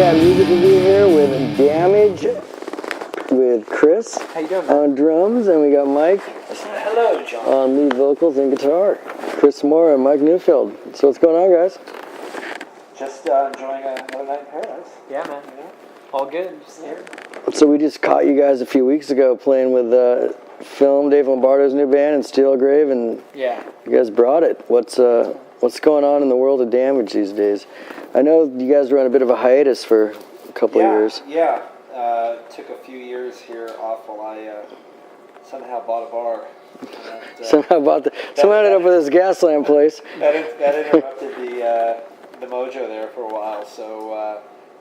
Madcap music review here with Damage, with Chris How you doing, man? on drums, and we got Mike Hello, John. on lead vocals and guitar. Chris Moore and Mike Neufeld. So what's going on, guys? Just enjoying another night in paradise. Yeah, man. You know? All good. Just here. So we just caught you guys a few weeks ago playing with Dave Lombardo's new band, and Steel Grave, and Yeah. you guys brought it. What's going on in the world of Damage these days? I know you guys were on a bit of a hiatus for a couple of years. Yeah. Took a few years here off while I somehow bought a bar. And, Somehow ended up with this Gaslamp place. that interrupted the mojo there for a while. So,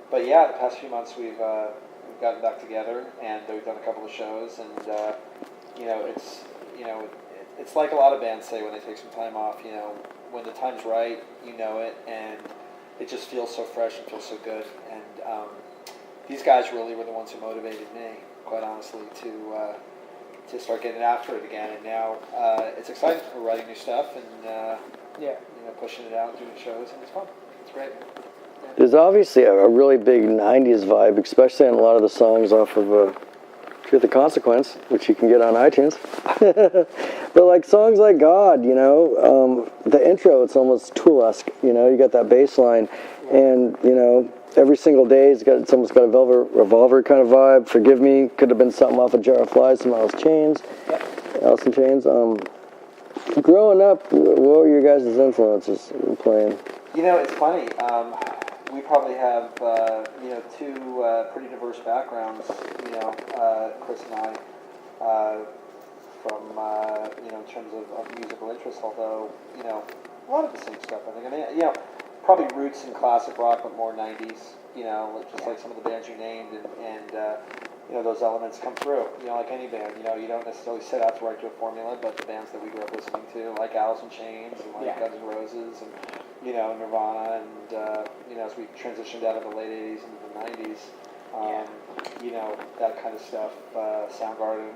but yeah, the past few months we've gotten back together and we've done a couple of shows, and it's like a lot of bands say when they take some time off. You know, when the time's right, you know it, and it just feels so fresh and feels so good. And these guys really were the ones who motivated me, quite honestly, to start getting after it again. And now it's exciting. We're writing new stuff and pushing it out, doing shows, and it's fun. It's great. Yeah. There's obviously a really big 90s vibe, especially on a lot of the songs off of Truth of Consequence, which you can get on iTunes. But like songs like God, the intro, it's almost Tool-esque. You got that bass line, and every single day it's almost got a revolver kind of vibe. Forgive Me could have been something off a Jar of Flies, some Alice in Chains. Growing up, what were your guys' influences in playing? It's funny. We probably have two pretty diverse backgrounds. Chris and I, from in terms of musical interests. Although a lot of the same stuff. I think. Probably roots in classic rock, but more '90s. Just like some of the bands you named, and those elements come through. Like any band. You don't necessarily set out to write to a formula, but the bands that we grew up listening to, like Alice in Chains and like Guns N' Roses and Nirvana, and as we transitioned out of the late '80s into the '90s, that kind of stuff. Soundgarden,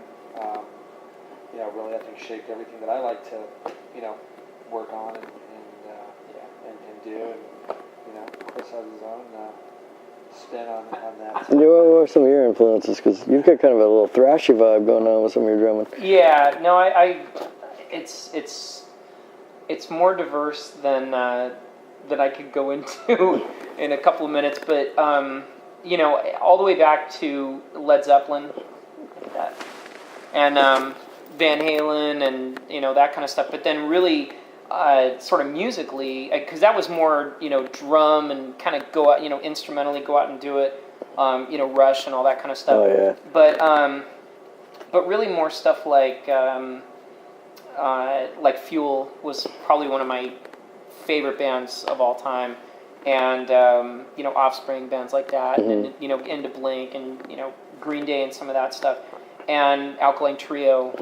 really I think shaped everything that I like to work on and do. And Chris has his own spin on that. What were some of your influences? Because you've got kind of a little thrashy vibe going on with some of your drumming. Yeah, no, it's more diverse than I could go into in a couple of minutes. But all the way back to Led Zeppelin, and Van Halen, and that kind of stuff. But then really. Sort of musically, because that was more, drum and kind of go out, instrumentally go out and do it, Rush and all that kind of stuff. Oh, yeah. But really more stuff like Fuel was probably one of my favorite bands of all time, and Offspring, bands like that, and Into Blink, and Green Day and some of that stuff, and Alkaline Trio.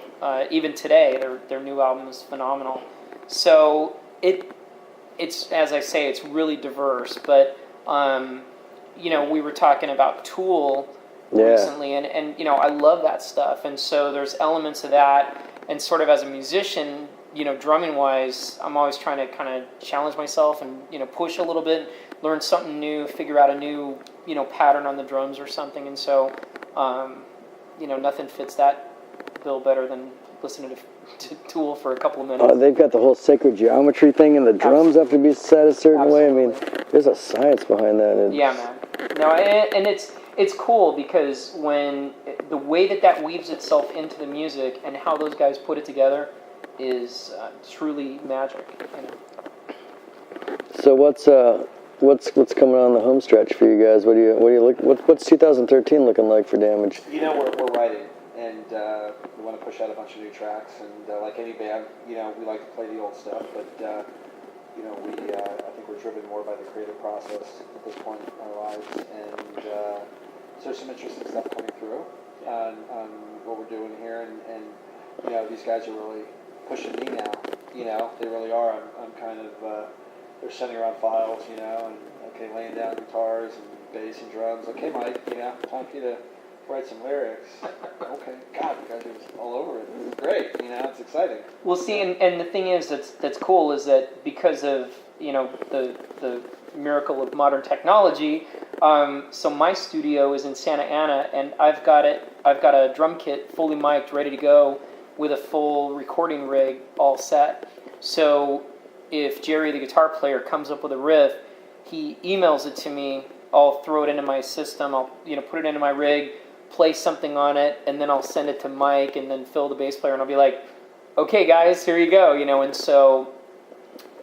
Even today, their new album is phenomenal. So it's as I say, it's really diverse. But we were talking about Tool recently, and I love that stuff. And so there's elements of that. And sort of as a musician, drumming wise, I'm always trying to kind of challenge myself and push a little bit, learn something new, figure out a new pattern on the drums or something. And so nothing fits that bill better than listening to Tool for a couple of minutes. They've got the whole sacred geometry thing, and the drums have to be set a certain way. I mean, there's a science behind that. Yeah, man. No, and it's cool because when the way that weaves itself into the music and how those guys put it together is truly magic. So what's coming on the home stretch for you guys? What do you look? What's 2013 looking like for Damage? We're writing, and we want to push out a bunch of new tracks. And like any band, we like to play the old stuff, but I think we're driven more by the creative process at this point in our lives. And so there's some interesting stuff coming through on what we're doing here, and these guys are really pushing me now. They really are. I'm kind of they're sending around files, and laying down guitars and bass and drums. Okay, Mike, time for you to write some lyrics. Okay, God, you guys are all over it. This is great. It's exciting. Well, see, and the thing is that's cool is that because of the miracle of modern technology. So my studio is in Santa Ana, and I've got a drum kit fully mic'd, ready to go, with a full recording rig all set. So if Jerry, the guitar player, comes up with a riff, he emails it to me. I'll throw it into my system. I'll put it into my rig, play something on it, and then I'll send it to Mike, and then Phil, the bass player, and I'll be like, "Okay, guys, here you go." And so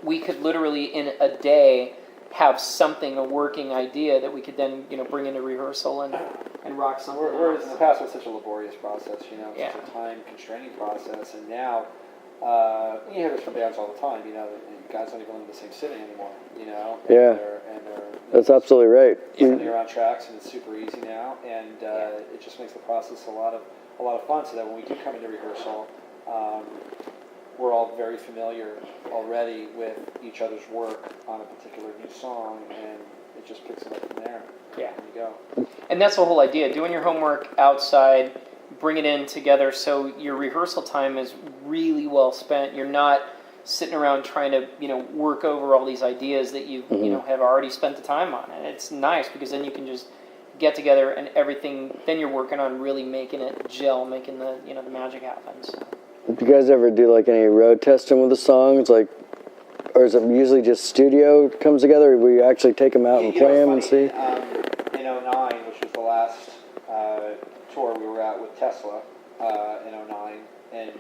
we could literally in a day have something, a working idea that we could then bring into rehearsal and rock something. Whereas in the past it was such a laborious process, Yeah. such a time-constraining process, and now you hear this from bands all the time. Guys don't even live in the same city anymore. Yeah. That's absolutely right. You're on tracks, and it's super easy now, and it just makes the process a lot of fun. So that when we do come into rehearsal, we're all very familiar already with each other's work on a particular new song, and it just picks it up from there. Yeah. There you go. And that's the whole idea, doing your homework outside, bring it in together so your rehearsal time is really well spent. You're not sitting around trying to, work over all these ideas that you, have already spent the time on. And it's nice because then you can just get together and everything, then you're working on really making it gel, making the, the magic happen. So. Do you guys ever do like any road testing with the songs, like, or is it usually just studio comes together, or will you actually take them out and play them and see? In 09, which was the last tour we were at with Tesla in 09, and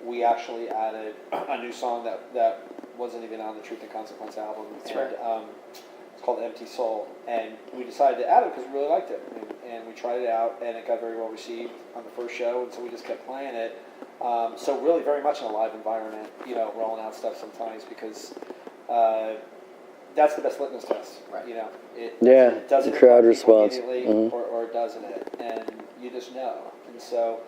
we actually added a new song that wasn't even on the Truth and Consequence album. That's right. It's called Empty Soul, and we decided to add it because we really liked it, and we tried it out, and it got very well received on the first show, and so we just kept playing it. So really very much in a live environment, rolling out stuff sometimes, because that's the best litmus test, right? It doesn't the crowd response, or doesn't it, and you just know. And so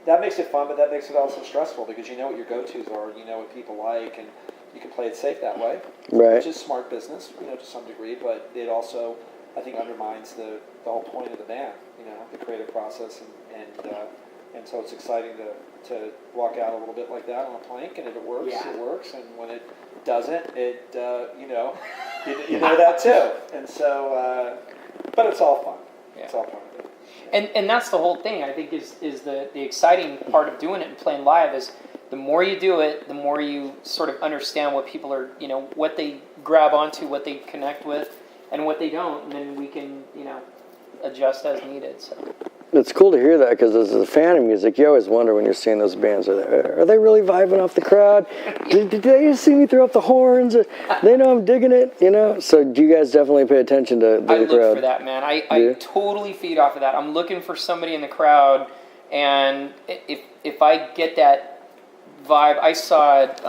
that makes it fun, but that makes it also stressful, because you know what your go-tos are, you know what people like, and you can play it safe that way, right? Which is smart business, to some degree, but it also, I think, undermines the whole point of the band, the creative process, and so it's exciting to walk out a little bit like that on a plank, and if it works, it works, and when it doesn't, it you know that too, and so but it's all fun. Yeah. It's all fun. And that's the whole thing, I think, is the exciting part of doing it and playing live is the more you do it, the more you sort of understand what people are, what they grab onto, what they connect with, and what they don't, and then we can, adjust as needed. So. It's cool to hear that, because as a fan of music, you always wonder when you're seeing those bands, are they really vibing off the crowd? Did they just see me throw up the horns? They know I'm digging it, So do you guys definitely pay attention to the crowd? I look for that, man. I totally feed off of that. I'm looking for somebody in the crowd, and if I get that vibe, I saw it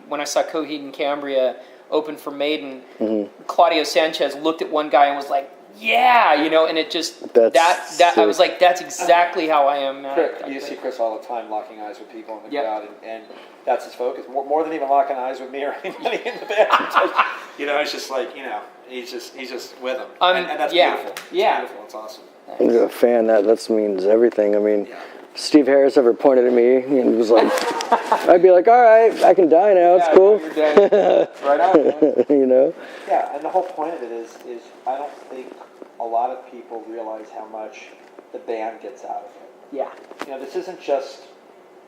when I saw Coheed and Cambria open for Maiden. Claudio Sanchez looked at one guy and was like, "Yeah," and it just that I was like, "That's exactly how I am." You see Chris all the time locking eyes with people in the crowd, and that's his focus more than even locking eyes with me or anybody in the band. It's just like he's just with them, and that's beautiful. It's beautiful. It's awesome. As a fan, that means everything. I mean. Steve Harris ever pointed at me and was like, I'd be like, all right, I can die now, it's cool. You're dead. Right on, man. Yeah, and the whole point of it is I don't think a lot of people realize how much the band gets out of it. Yeah. This isn't just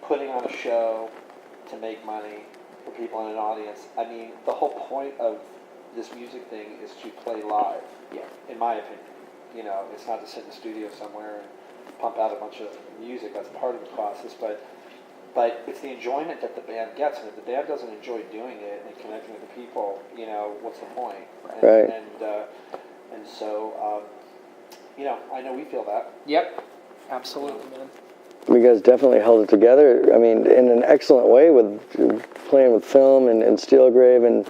putting on a show to make money for people in an audience. I mean, the whole point of this music thing is to play live, in my opinion. It's not to sit in the studio somewhere and pump out a bunch of music. That's part of the process, but it's the enjoyment that the band gets, and if the band doesn't enjoy doing it and connecting with the people, what's the point? Right. And so I know we feel that. Yep, absolutely, man. You guys definitely held it together. I mean, in an excellent way with playing with Film and Steelgrave, and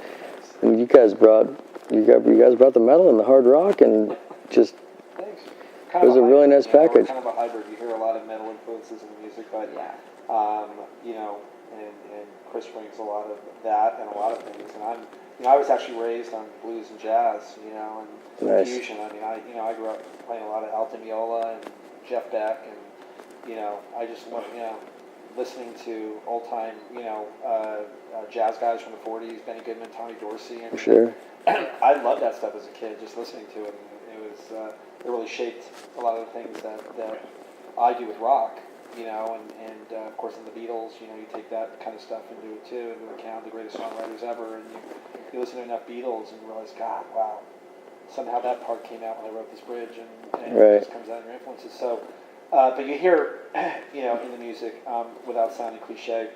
you guys brought the metal and the hard rock, and just. It was a really nice package. Kind of a hybrid. You hear a lot of metal influences in the music, but and Chris brings a lot of that and a lot of things. And I was actually raised on blues and jazz, and fusion. I mean, I grew up playing a lot of Alta Viola and Jeff Beck, and I just love listening to old time, jazz guys from the '40s, Benny Goodman, Tommy Dorsey, and Sure. I loved that stuff as a kid, just listening to it. And it really shaped a lot of the things that I do with rock, and of course in the Beatles, you take that kind of stuff into it too, into account, the greatest songwriters ever, and you listen to enough Beatles and realize, God, wow, somehow that part came out when I wrote this bridge, and Right. it just comes out in your influences. So, but you hear, in the music, without sounding cliche,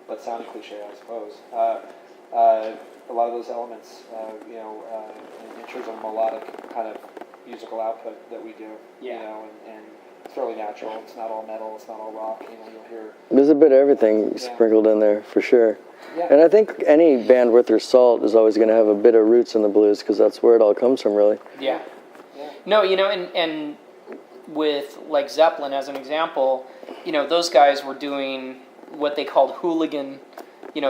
but sounding cliche, I suppose, a lot of those elements, in terms of melodic kind of musical output that we do, and it's fairly natural. It's not all metal. It's not all rock. You'll hear. There's a bit of everything sprinkled in there, for sure. Yeah. And I think any band worth their salt is always going to have a bit of roots in the blues, because that's where it all comes from, really. Yeah. No, and with like Zeppelin as an example, those guys were doing what they called hooligan,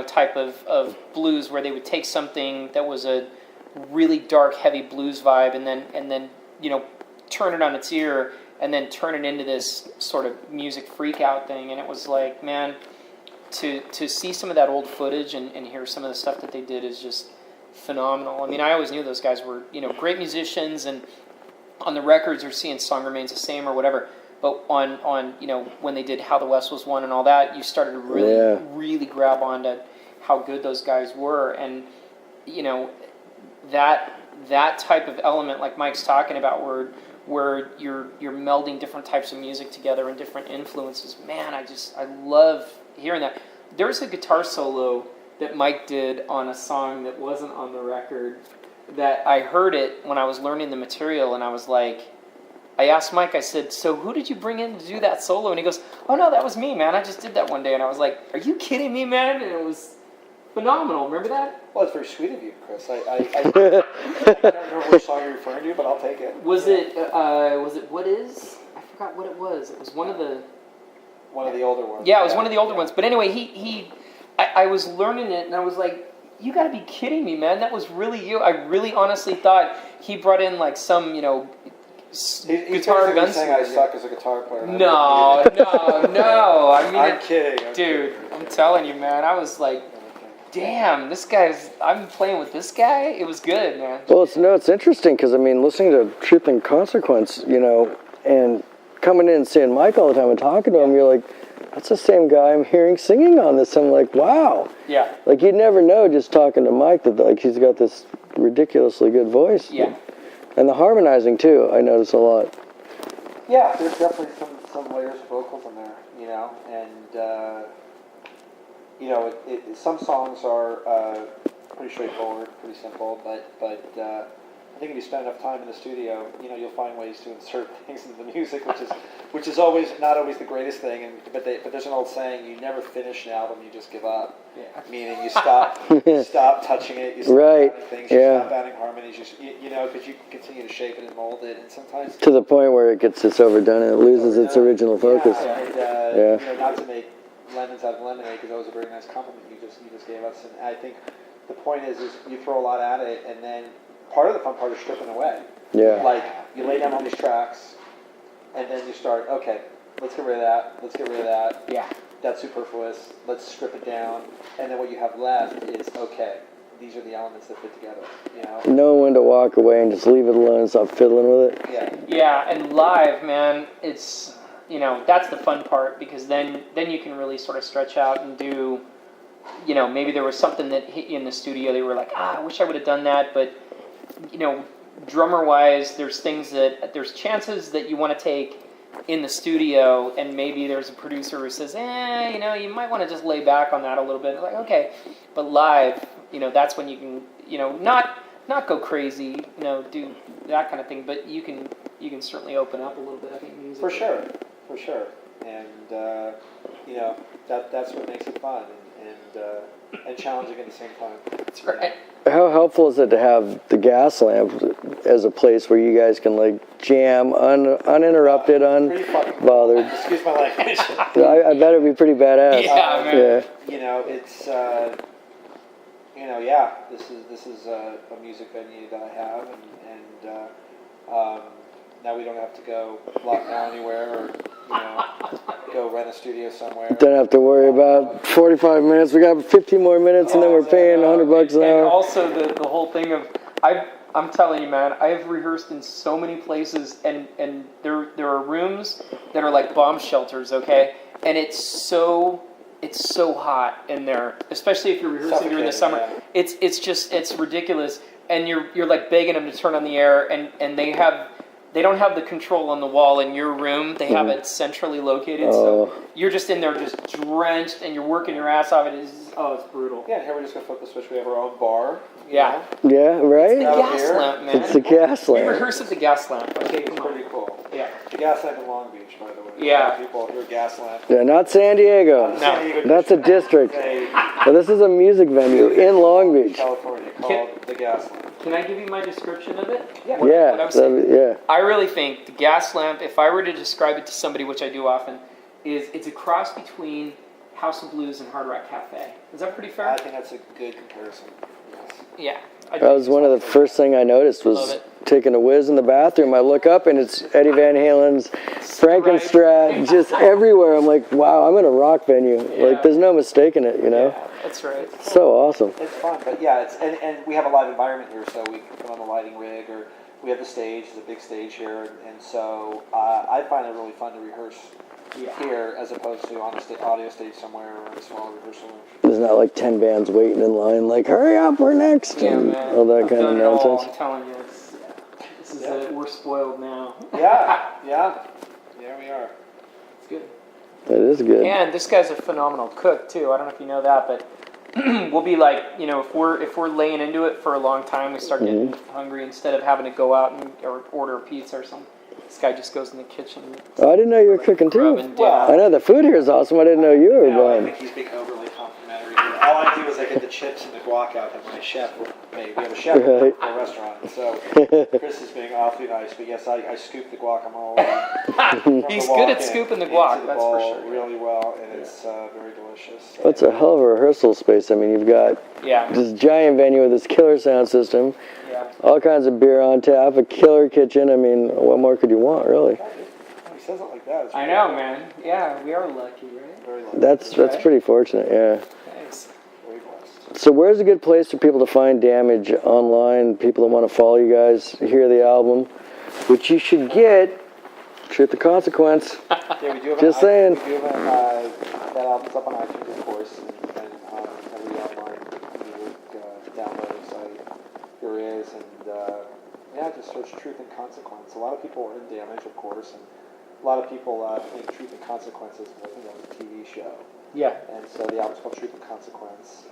type of blues, where they would take something that was a really dark, heavy blues vibe, and then turn it on its ear, and then turn it into this sort of music freak out thing. And it was like, man, to see some of that old footage and hear some of the stuff that they did is just phenomenal. I mean, I always knew those guys were, great musicians, and on the records or seeing Song Remains the Same or whatever, but on when they did How the West Was Won and all that, you started to really grab onto how good those guys were. And that type of element, like Mike's talking about, where you're melding different types of music together and different influences. Man, I love hearing that. There's a guitar solo that Mike did on a song that wasn't on the record, that I heard it when I was learning the material, and I was like, I asked Mike, I said, so who did you bring in to do that solo? And he goes, oh no, that was me, man. I just did that one day. And I was like, are you kidding me, man? And it was phenomenal. Remember that? Well, it's very sweet of you, Chris. I don't remember which song you're referring to, but I'll take it. Was it What Is? I forgot what it was. It was one of the older ones. Yeah, it was one of the older ones. But anyway, I was learning it, and I was like, you got to be kidding me, man. That was really you. I really honestly thought he brought in like some, guitar gunslinger. Saying I suck as a guitar player. No. I mean, I'm kidding. Dude, I'm telling you, man. I was like, damn, I'm playing with this guy. It was good, man. Well, it's interesting, because, listening to Truth and Consequence, and coming in and seeing Mike all the time and talking to him, you're like, that's the same guy I'm hearing singing on this. I'm like, wow. Yeah. Like, you'd never know just talking to Mike that, like, he's got this ridiculously good voice. Yeah. And the harmonizing, too, I notice a lot. Yeah, there's definitely some layers of vocals in there, and, some songs are pretty straightforward, pretty simple, but I think if you spend enough time in the studio, you'll find ways to insert things into the music, which is always not always the greatest thing. But there's an old saying: you never finish an album, you just give up. Yeah. Meaning you stop touching it, you stop adding things, you stop adding harmonies, because you continue to shape it and mold it, and sometimes to the point where it gets orirdone and it loses its original focus. Not to make lemons out of lemonade, because that was a very nice compliment you just gave us. And I think the point is you throw a lot at it, and then part of the fun part is stripping away. Yeah. Like, you lay down all these tracks, and then you start, okay, let's get rid of that. Yeah. That's superfluous. Let's strip it down. And then what you have left is, okay, these are the elements that fit together, Know when to walk away and just leave it alone and stop fiddling with it. Yeah. Yeah, and live, man, it's, that's the fun part, because then you can really sort of stretch out and do, maybe there was something that hit you in the studio. They were like, I wish I would have done that, but drummer-wise, there's chances that you want to take in the studio, and maybe there's a producer who says, you might want to just lay back on that a little bit. It's like, okay, but live, that's when you can, not go crazy, do that kind of thing, but you can certainly open up a little bit, I think, music. For sure, and that's what makes it fun and challenging at the same time. That's right. How helpful is it to have the Gaslamp as a place where you guys can like jam uninterrupted, unbothered? Excuse my language. I bet it'd be pretty badass. Yeah, man. Yeah. It's this is a music venue that I have, and now we don't have to go lock down anywhere or go rent a studio somewhere. Don't have to worry about 45 minutes. We got 15 more minutes, and then we're paying $100 an And hour. also the whole thing of I'm telling you, man, I've rehearsed in so many places, and there are rooms that are like bomb shelters, okay? And it's so hot in there, especially if you're rehearsing during the summer. Yeah. It's ridiculous, and you're like begging them to turn on the air, and they don't have the control on the wall in your room. They have it centrally located, so you're just in there just drenched, and you're working your ass off. It's brutal. Yeah, here we're just going to flip the switch. We have our own bar. Yeah. Yeah, right? The Gaslamp, man. It's the Gaslamp. We rehearse at the Gaslamp. Okay, It's come on. pretty cool. Yeah. The Gaslamp in Long Beach, by the way. Yeah. People hear Gaslamp. Yeah, not San Diego. San Diego That's a district. But this is a music venue in Long Beach. California called the Gaslamp. Can I give you my description of it? Yeah. What I'm saying? Yeah. I really think the Gaslamp, if I were to describe it to somebody, which I do often, it's a cross between House of Blues and Hard Rock Cafe. Is that pretty fair? I think that's a good comparison. Yes. Yeah. That was one of the first thing I noticed Love was it. taking a whiz in the bathroom. I look up and it's Eddie Van Halen's Frankenstrat just everywhere. I'm like, wow, I'm in a rock venue. Like, there's no mistaking it, you know? Yeah, that's right. So awesome. It's fun, but yeah, and we have a live environment here, so we can put on the lighting rig, or we have the stage. It's a big stage here, and so I find it really fun to rehearse here as opposed to on a audio stage somewhere or in a small rehearsal room. There's not like 10 bands waiting in line, like, hurry up, we're next. Yeah, and man. all that I've kind of done it all, nonsense. I'm telling you, this is we're spoiled now. Yeah, we are. It's good. It is good. And this guy's a phenomenal cook too. I don't know if you know that, but we'll be like, if we're laying into it for a long time, we start getting hungry. Instead of having to go out or order a pizza or something, this guy just goes in the kitchen. Oh, I didn't know you were cooking too. Grubbing down. I know the food here is awesome. I didn't know you were No, I going. think he's being overly complimentary. All I do is I get the chips and the guac out that my chef made. We have a chef Right. for a restaurant, so Chris is being awfully nice. But yes, I scoop the guacamole. from He's the good wok at scooping the into guac, the that's bowl for sure. really well, and it's very delicious. That's a hell of a rehearsal space. I mean, you've got Yeah. this giant venue with this killer sound system, Yeah. all kinds of beer on tap, a killer kitchen. I mean, what more could you want, really? He says it like that. It's I really know, cool. man. Yeah, we are lucky, right? Very lucky. That's pretty fortunate, yeah. Thanks. Very blessed. So where's a good place for people to find Damage online, people that want to follow you guys, hear the album, which you should get, Truth the Consequence. Yeah, we do have Just saying. We do have that album's up on iTunes, of course, and on every online music downloading site there is, and just search Truth and Consequence. A lot of people are in Damage, of course, and a lot of people think Truth and Consequence is a TV show, Yeah. and so the album's called Truth and Consequence.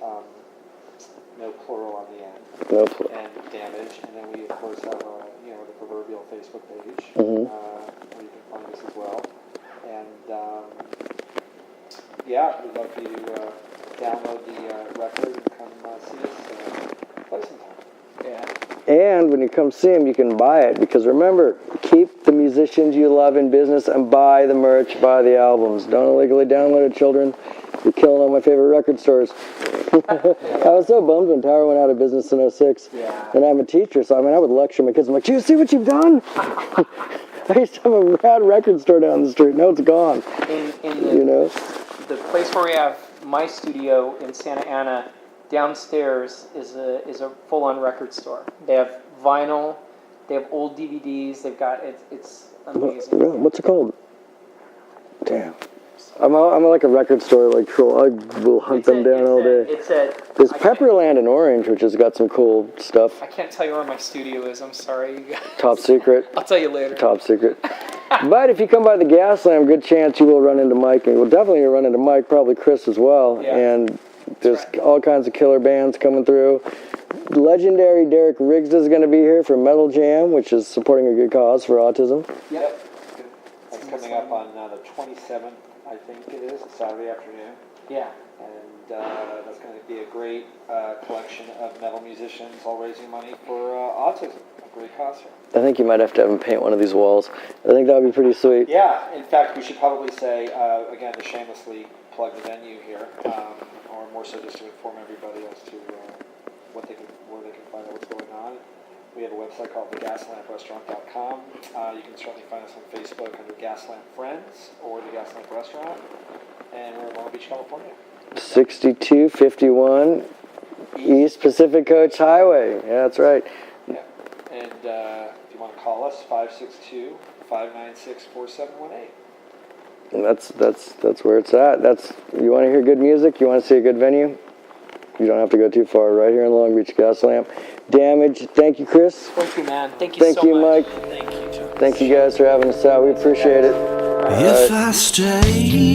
No plural on the end. Nope. And Damage, and then we of course have the proverbial Facebook page Mhm. where you can find us as well. And we'd love for you to download the record and come see us play sometime. Yeah. And when you come see them, you can buy it. Because remember, keep the musicians you love in business and buy the merch, buy the albums. Don't illegally download it, children. You're killing all my favorite record stores. I was so bummed when Tower went out of business in 06. Yeah. And I'm a teacher, so I would lecture my kids. I'm like, do you see what you've done? I used to have a rad record store down the street. Now it's gone. In the place where we have my studio in Santa Ana, downstairs is a full-on record store. They have vinyl, they have old DVDs. They've got it's amazing. What's it called? Damn. I'm like a record store like troll. I will hunt them down all day. There's Pepperland in Orange, which has got some cool stuff. I can't tell you where my studio is. I'm sorry, you guys. Top secret. I'll tell you later. Top secret. But if you come by the Gaslamp, good chance you will run into Mike. And you'll definitely run into Mike, probably Chris as well. Yeah. And there's all kinds of killer bands coming through. Legendary Derek Riggs is going to be here for Metal Jam, which is supporting a good cause for autism. Yep. That's coming up on the 27th, I think it is, a Saturday afternoon. Yeah. And that's going to be a great collection of metal musicians all raising money for autism. A great cause here. I think you might have to have him paint one of these walls. I think that would be pretty sweet. Yeah, in fact, we should probably say, again, to shamelessly plug the venue here, or more so just to inform everybody as to where they can find out what's going on. We have a website called thegaslamprestaurant.com. You can certainly find us on Facebook under Gaslamp Friends or the Gaslamp Restaurant. And we're in Long Beach, California. 6251 East Pacific Coast Highway. Yeah, that's right. Yeah. And if you want to call us, 562-596-4718. And that's where it's at. You want to hear good music? You want to see a good venue? You don't have to go too far. Right here in Long Beach, Gaslamp. Damage. Thank you, Chris. Thank you, man. Thank you Thank so you, much. Mike. Thank you guys for having us out. We appreciate it. If I stay